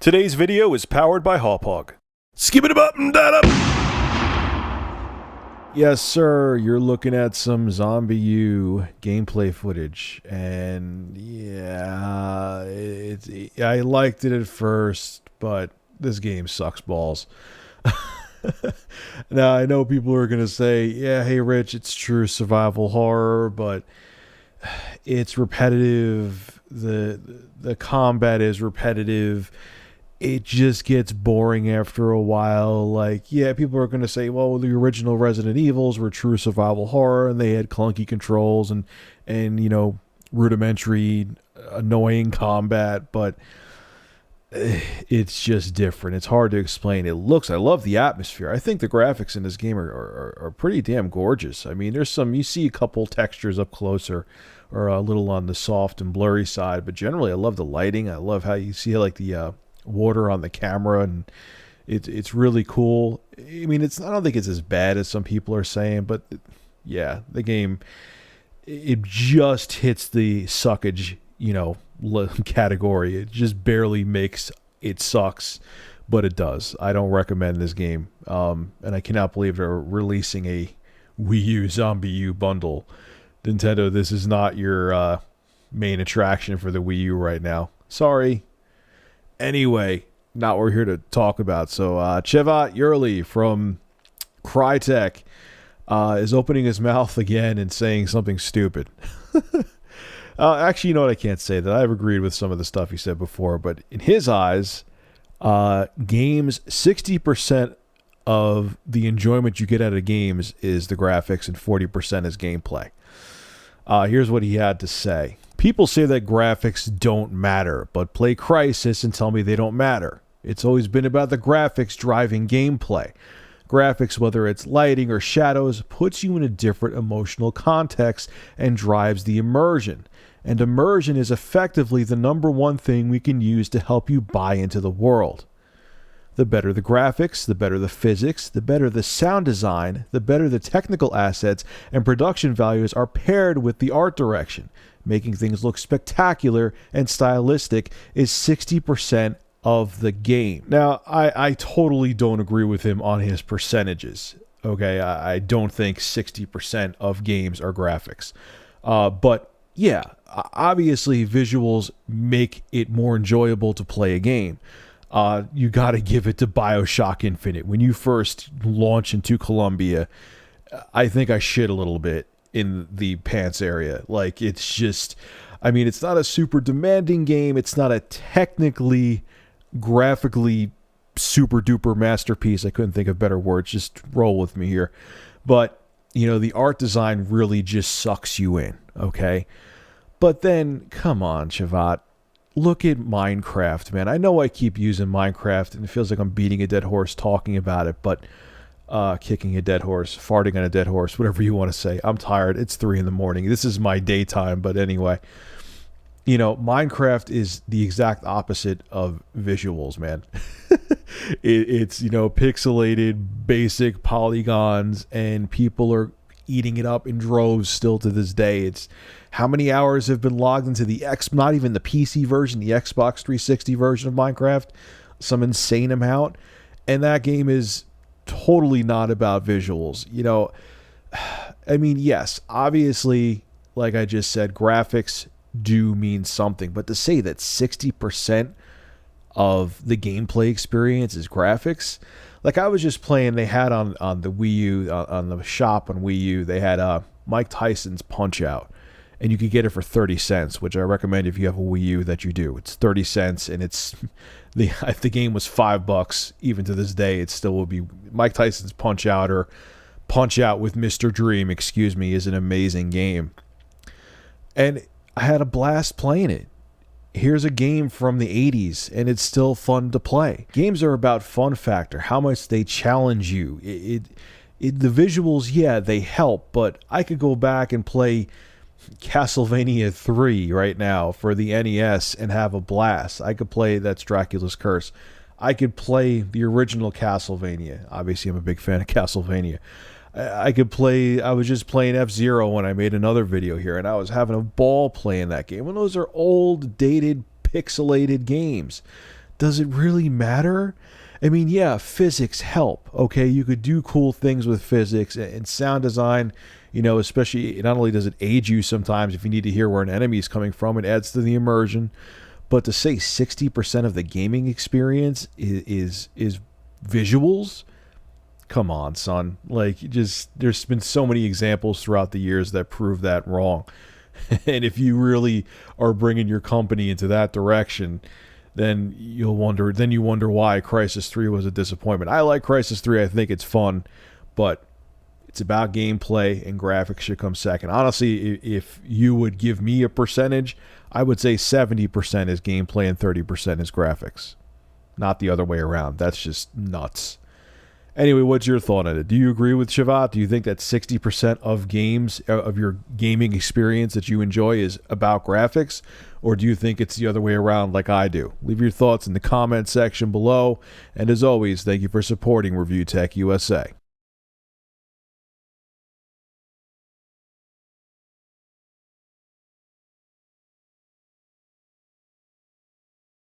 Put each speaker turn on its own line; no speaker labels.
Today's video is powered by Hawpog.
Skip it up and that up.
Yes, sir. You're looking at some Zombie U gameplay footage, and yeah, I liked it at first, but this game sucks balls. Now, I know people are gonna say, "Yeah, hey, Rich, it's true survival horror, but it's repetitive. The combat is repetitive." It just gets boring after a while. Like, yeah, people are going to say, well, the original Resident Evils were true survival horror, and they had clunky controls and you know, rudimentary, annoying combat, but it's just different. It's hard to explain. I love the atmosphere. I think the graphics in this game are pretty damn gorgeous. I mean, you see a couple textures up closer, or a little on the soft and blurry side, but generally I love the lighting. I love how you see like the water on the camera, and it's really cool. I mean, I don't think it's as bad as some people are saying, but yeah, the game, it just hits the suckage, you know, category. It just barely makes it sucks, but it does. I don't recommend this game, and I cannot believe they're releasing a Wii U Zombie U bundle. Nintendo, this is not your main attraction for the Wii U right now. Sorry. Anyway, not what we're here to talk about. So, Chevat Yurley from Crytek is opening his mouth again and saying something stupid. Actually, you know what? I can't say that. I've agreed with some of the stuff he said before, but in his eyes, games, 60% of the enjoyment you get out of games is the graphics and 40% is gameplay. Here's what he had to say. People say that graphics don't matter, but play Crysis and tell me they don't matter. It's always been about the graphics driving gameplay. Graphics, whether it's lighting or shadows, puts you in a different emotional context and drives the immersion. And immersion is effectively the number one thing we can use to help you buy into the world. The better the graphics, the better the physics, the better the sound design, the better the technical assets and production values are paired with the art direction. Making things look spectacular and stylistic is 60% of the game. Now, I totally don't agree with him on his percentages. Okay, I don't think 60% of games are graphics. But yeah, obviously visuals make it more enjoyable to play a game. You got to give it to BioShock Infinite. When you first launch into Columbia, I think I shit a little bit in the pants area. Like, it's just, I mean, it's not a super demanding game. It's not a technically, graphically super duper masterpiece. I couldn't think of better words. Just roll with me here. But, you know, the art design really just sucks you in, okay? But then, come on, Chevat. Look at Minecraft, man. I know I keep using Minecraft, and it feels like I'm beating a dead horse talking about it, but kicking a dead horse, farting on a dead horse, whatever you want to say. I'm tired. It's 3 in the morning. This is my daytime, but anyway. You know, Minecraft is the exact opposite of visuals, man. It's, you know, pixelated, basic polygons, and people are eating it up in droves still to this day. It's how many hours have been logged into the not even the PC version, the Xbox 360 version of Minecraft, some insane amount. And that game is totally not about visuals. You know, I mean, yes, obviously, like I just said, graphics do mean something, but to say that 60% of the gameplay experience is graphics, like I was just playing, they had on the Wii U, on the shop on Wii U, they had Mike Tyson's Punch-Out, and you could get it for 30 cents, which I recommend if you have a Wii U that you do. It's 30 cents, and it's if the game was $5, even to this day, it still would be. Mike Tyson's Punch-Out, or Punch-Out with Mr. Dream, excuse me, is an amazing game. And I had a blast playing it. Here's a game from the 80s, and it's still fun to play. Games are about fun factor, how much they challenge you. The visuals, yeah, they help, but I could go back and play Castlevania 3 right now for the NES and have a blast. I could play, that's Dracula's Curse. I could play the original Castlevania. Obviously, I'm a big fan of Castlevania. I could play, I was just playing F-Zero when I made another video here, and I was having a ball playing that game. And those are old, dated, pixelated games. does it really matter? I mean, yeah, physics help. Okay, you could do cool things with physics and sound design. Especially not only does it aid you sometimes if you need to hear where an enemy is coming from, it adds to the immersion. But to say 60% of the gaming experience is visuals, come on, son. Like, there's been so many examples throughout the years that prove that wrong. And if you really are bringing your company into that direction, then you wonder why Crysis 3 was a disappointment. I like Crysis 3. I think it's fun, but it's about gameplay, and graphics should come second. Honestly, if you would give me a percentage, I would say 70% is gameplay and 30% is graphics. Not the other way around. That's just nuts. Anyway, what's your thought on it? Do you agree with Shavat? Do you think that 60% of games, of your gaming experience that you enjoy is about graphics? Or do you think it's the other way around like I do? Leave your thoughts in the comment section below. And as always, thank you for supporting Review Tech USA.